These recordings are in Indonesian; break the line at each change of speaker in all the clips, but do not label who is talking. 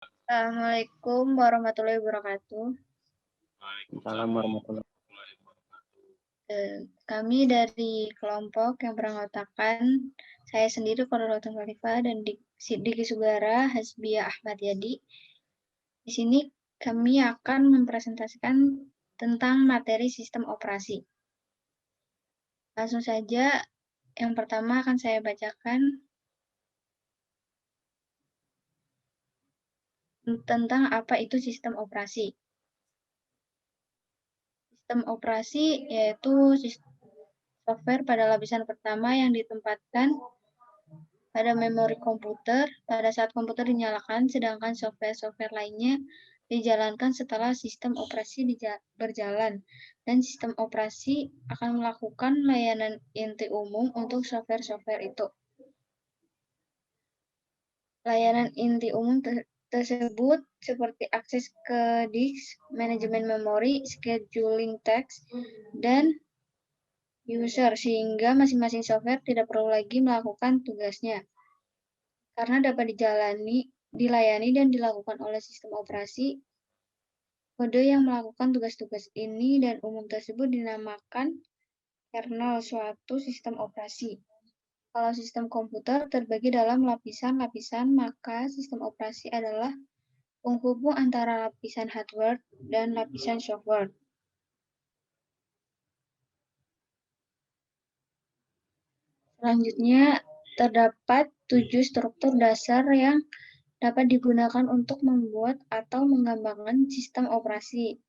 Assalamualaikum warahmatullahi wabarakatuh.
Waalaikumsalam warahmatullahi wabarakatuh.
Kami dari kelompok yang beranggotakan saya sendiri Koordinator Khalifah dan Diki Sugara Hasbiah Ahmad Yadi. Di sini kami akan mempresentasikan tentang materi sistem operasi. Langsung saja, yang pertama akan saya bacakan tentang apa itu sistem operasi. Sistem operasi yaitu software pada lapisan pertama yang ditempatkan pada memori komputer pada saat komputer dinyalakan, sedangkan software-software lainnya dijalankan setelah sistem operasi berjalan, dan sistem operasi akan melakukan layanan inti umum untuk software-software itu. Layanan inti umum tersebut seperti akses ke disk, manajemen memori, scheduling task, dan user, sehingga masing-masing software tidak perlu lagi melakukan tugasnya, karena dapat dilayani dan dilakukan oleh sistem operasi. Kode yang melakukan tugas-tugas ini dan umum tersebut dinamakan kernel suatu sistem operasi. Kalau sistem komputer terbagi dalam lapisan-lapisan, maka sistem operasi adalah penghubung antara lapisan hardware dan lapisan software. Selanjutnya, terdapat 7 struktur dasar yang dapat digunakan untuk membuat atau mengembangkan sistem operasi.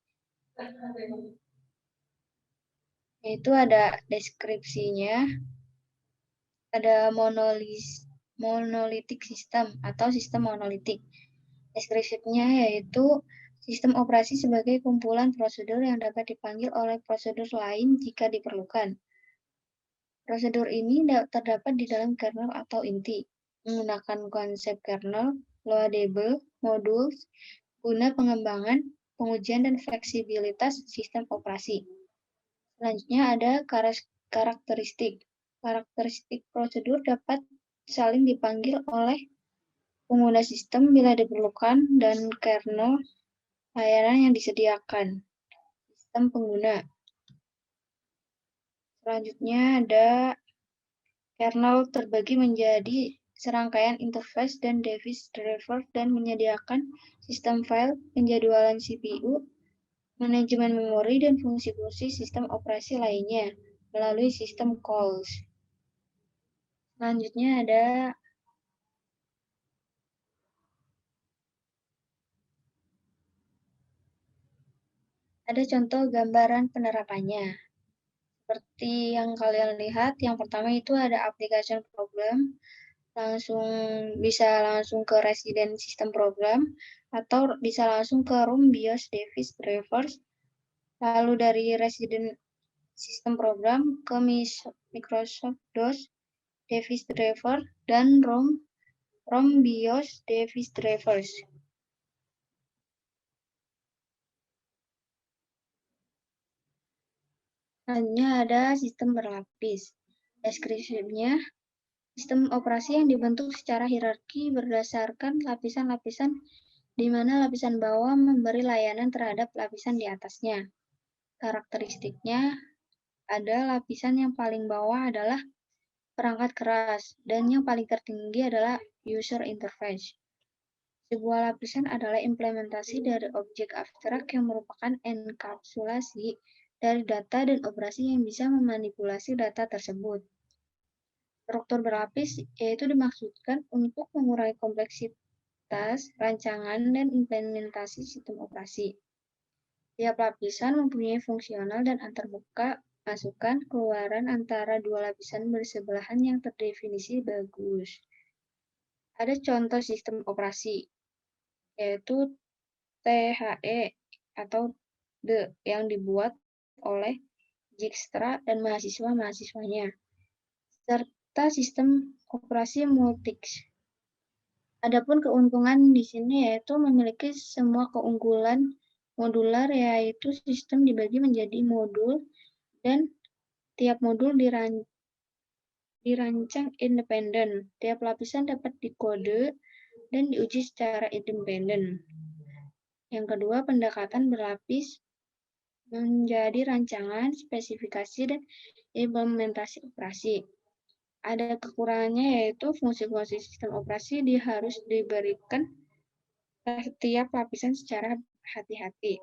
Yaitu ada deskripsinya, ada monolitik sistem atau sistem monolitik. Deskripsinya yaitu sistem operasi sebagai kumpulan prosedur yang dapat dipanggil oleh prosedur lain jika diperlukan. Prosedur ini terdapat di dalam kernel atau inti, menggunakan konsep kernel, loadable, modules, guna pengembangan, pengujian, dan fleksibilitas sistem operasi. Selanjutnya ada karakteristik. Karakteristik prosedur dapat saling dipanggil oleh pengguna sistem bila diperlukan dan kernel layanan yang disediakan sistem pengguna. Selanjutnya ada kernel terbagi menjadi serangkaian interface dan device driver dan menyediakan sistem file, penjadwalan CPU, manajemen memori, dan fungsi-fungsi sistem operasi lainnya melalui sistem calls. Selanjutnya ada contoh gambaran penerapannya. Seperti yang kalian lihat, yang pertama itu ada application program, bisa langsung ke resident system program, atau bisa langsung ke room BIOS device drivers, lalu dari resident system program ke Microsoft DOS device driver, dan ROM BIOS device drivers. Selanjutnya ada sistem berlapis. Deskripsinya, sistem operasi yang dibentuk secara hierarki berdasarkan lapisan-lapisan di mana lapisan bawah memberi layanan terhadap lapisan di atasnya. Karakteristiknya ada lapisan yang paling bawah adalah perangkat keras dan yang paling tertinggi adalah user interface. Sebuah lapisan adalah implementasi dari objek abstrak yang merupakan enkapsulasi dari data dan operasi yang bisa memanipulasi data tersebut. Struktur berlapis yaitu dimaksudkan untuk mengurangi kompleksitas rancangan dan implementasi sistem operasi. Tiap lapisan mempunyai fungsional dan antarmuka masukan keluaran antara dua lapisan bersebelahan yang terdefinisi bagus. Ada contoh sistem operasi, yaitu THE atau THE yang dibuat oleh Dijkstra dan mahasiswa-mahasiswanya, serta sistem operasi Multics. Adapun keuntungan di sini yaitu memiliki semua keunggulan modular, yaitu sistem dibagi menjadi modul dan tiap modul dirancang independen. Tiap lapisan dapat dikode dan diuji secara independen. Yang kedua, pendekatan berlapis menjadi rancangan, spesifikasi, dan implementasi operasi. Ada kekurangannya, yaitu fungsi-fungsi sistem operasi harus diberikan setiap lapisan secara hati-hati.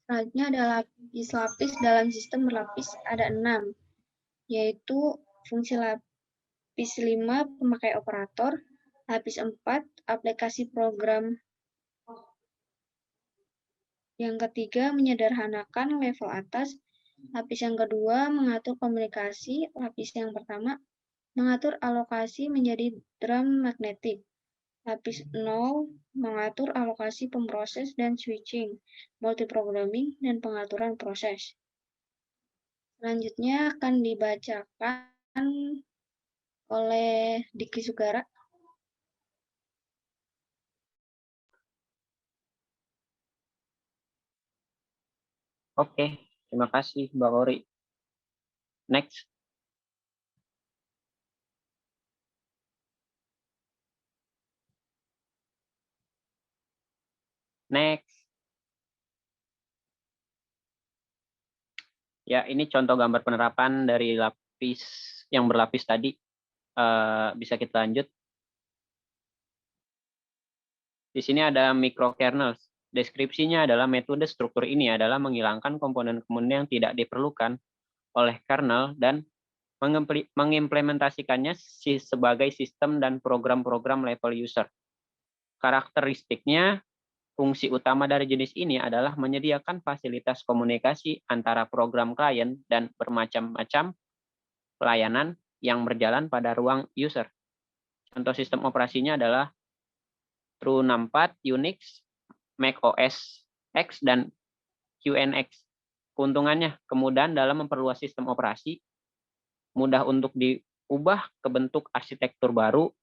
Selanjutnya ada lapis-lapis dalam sistem berlapis, ada 6, yaitu fungsi lapis 5, pemakai operator, lapis 4, aplikasi program. Yang ketiga, menyederhanakan level atas. Lapis yang kedua, mengatur komunikasi. Lapis yang pertama, mengatur alokasi menjadi drum magnetik. Lapis 0, mengatur alokasi pemroses dan switching, multiprogramming, dan pengaturan proses. Selanjutnya akan dibacakan oleh Diki Sugara.
Oke, terima kasih Mbak Ori. Next. Next. Ya, ini contoh gambar penerapan dari lapis yang berlapis tadi. Bisa kita lanjut. Di sini ada microkernels. Deskripsinya adalah metode struktur ini adalah menghilangkan komponen-komponen yang tidak diperlukan oleh kernel dan mengimplementasikannya sebagai sistem dan program-program level user. Karakteristiknya, fungsi utama dari jenis ini adalah menyediakan fasilitas komunikasi antara program klien dan bermacam-macam pelayanan yang berjalan pada ruang user. Contoh sistem operasinya adalah Tru64, Unix, Mac OS X, dan QNX. Keuntungannya, kemudahan dalam memperluas sistem operasi, mudah untuk diubah ke bentuk arsitektur baru,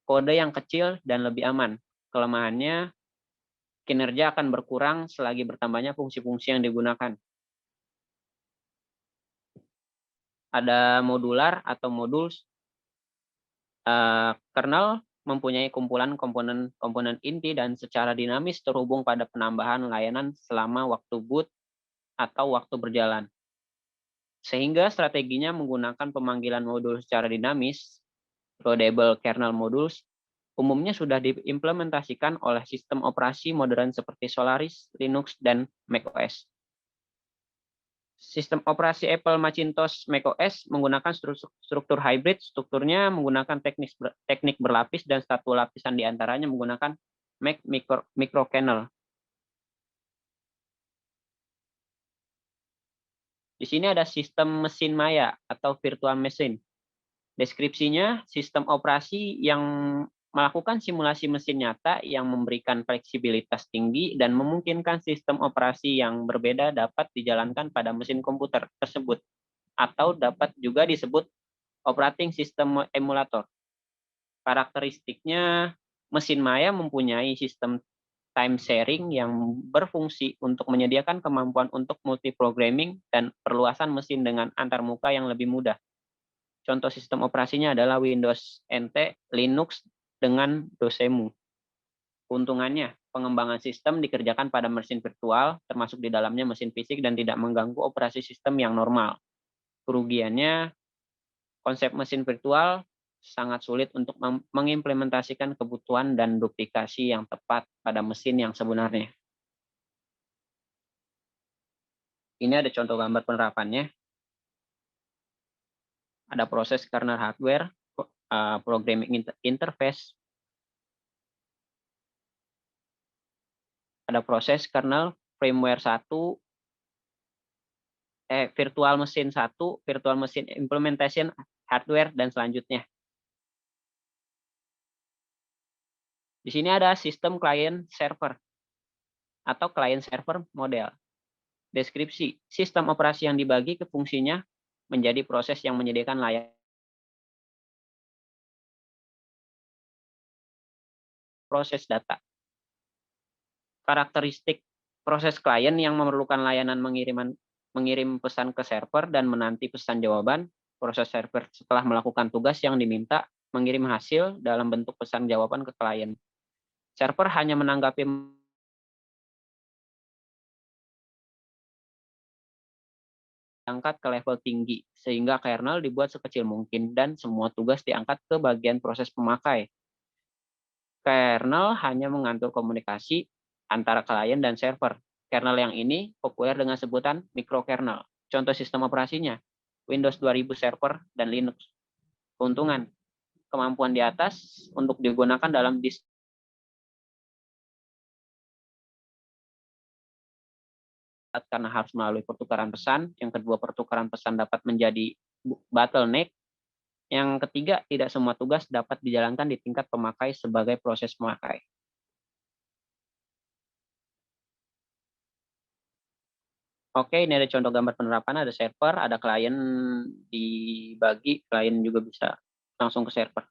kode yang kecil dan lebih aman. Kelemahannya, kinerja akan berkurang selagi bertambahnya fungsi-fungsi yang digunakan. Ada modular atau modules. Kernel mempunyai kumpulan komponen inti dan secara dinamis terhubung pada penambahan layanan selama waktu boot atau waktu berjalan. Sehingga strateginya menggunakan pemanggilan modul secara dinamis, loadable kernel modules, umumnya sudah diimplementasikan oleh sistem operasi modern seperti Solaris, Linux, dan macOS. Sistem operasi Apple Macintosh macOS menggunakan struktur hybrid. Strukturnya menggunakan teknik berlapis dan satu lapisan diantaranya menggunakan Mac microkernel. Di sini ada sistem mesin maya atau virtual machine. Deskripsinya, sistem operasi yang melakukan simulasi mesin nyata yang memberikan fleksibilitas tinggi dan memungkinkan sistem operasi yang berbeda dapat dijalankan pada mesin komputer tersebut, atau dapat juga disebut operating system emulator. Karakteristiknya, mesin maya mempunyai sistem time sharing yang berfungsi untuk menyediakan kemampuan untuk multiprogramming dan perluasan mesin dengan antarmuka yang lebih mudah. Contoh sistem operasinya adalah Windows NT, Linux, dengan Dosemu. Keuntungannya, pengembangan sistem dikerjakan pada mesin virtual, termasuk di dalamnya mesin fisik dan tidak mengganggu operasi sistem yang normal. Kerugiannya, konsep mesin virtual sangat sulit untuk mengimplementasikan kebutuhan dan duplikasi yang tepat pada mesin yang sebenarnya. Ini ada contoh gambar penerapannya. Ada proses kernel hardware, programming interface, ada proses kernel firmware 1, virtual machine 1, virtual machine implementation hardware, dan selanjutnya. Di sini ada sistem client server atau client server model. Deskripsi, sistem operasi yang dibagi ke fungsinya menjadi proses yang menyediakan layanan proses data. Karakteristik proses klien yang memerlukan layanan mengirim pesan ke server dan menanti pesan jawaban. Proses server setelah melakukan tugas yang diminta mengirim hasil dalam bentuk pesan jawaban ke klien. Server hanya menanggapi angkat ke level tinggi, sehingga kernel dibuat sekecil mungkin dan semua tugas diangkat ke bagian proses pemakai. Kernel hanya mengatur komunikasi antara klien dan server. Kernel yang ini populer dengan sebutan mikrokernel. Contoh sistem operasinya, Windows 2000 Server dan Linux. Keuntungan, kemampuan di atas untuk digunakan dalam karena harus melalui pertukaran pesan. Yang kedua, pertukaran pesan dapat menjadi bottleneck. Yang ketiga, tidak semua tugas dapat dijalankan di tingkat pemakai sebagai proses pemakai. Oke, ini ada contoh gambar penerapan, ada server, ada klien dibagi, klien juga bisa langsung ke server.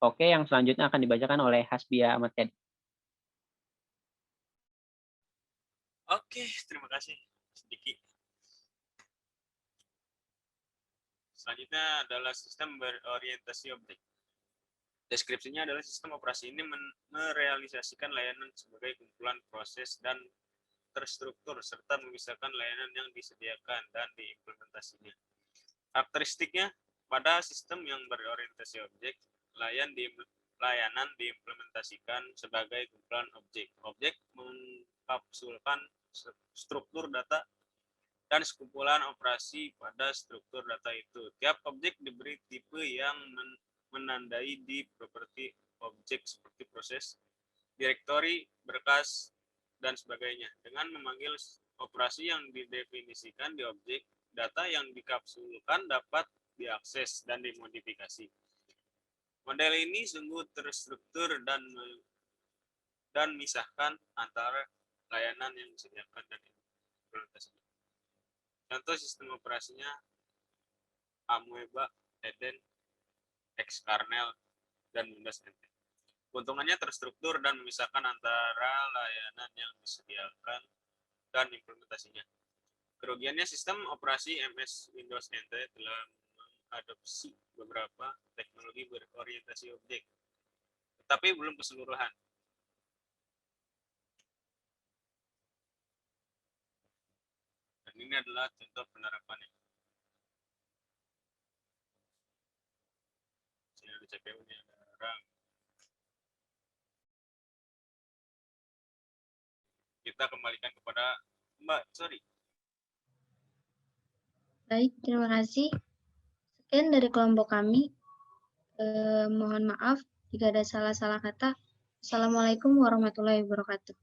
Oke, yang selanjutnya akan dibacakan oleh Hasbia Ahmad Yadi.
Oke, terima kasih sedikit. Selanjutnya adalah sistem berorientasi objek. Deskripsinya adalah sistem operasi ini merealisasikan layanan sebagai kumpulan proses dan terstruktur serta memisahkan layanan yang disediakan dan diimplementasinya. Karakteristiknya, pada sistem yang berorientasi objek, layanan diimplementasikan sebagai kumpulan objek. Objek mengkapsulkan struktur data dan sekumpulan operasi pada struktur data itu. Tiap objek diberi tipe yang menandai di properti objek seperti proses, direktori, berkas, dan sebagainya. Dengan memanggil operasi yang didefinisikan di objek, data yang dikapsulkan dapat diakses dan dimodifikasi. Model ini sungguh terstruktur dan misahkan antara layanan yang disediakan dan implementasinya. Contoh sistem operasinya Amoeba, Eden, Xkernel, dan Windows NT. Keuntungannya terstruktur dan memisahkan antara layanan yang disediakan dan implementasinya. Kerugiannya, sistem operasi MS Windows NT telah mengadopsi beberapa teknologi berorientasi objek, tetapi belum keseluruhan. Dan ini adalah contoh penerapannya. Sini ada CPU-nya, ada RAM. Kita kembalikan kepada Mbak Sori.
Baik, terima kasih. Sekian dari kelompok kami. Mohon maaf jika ada salah-salah kata. Assalamualaikum warahmatullahi wabarakatuh.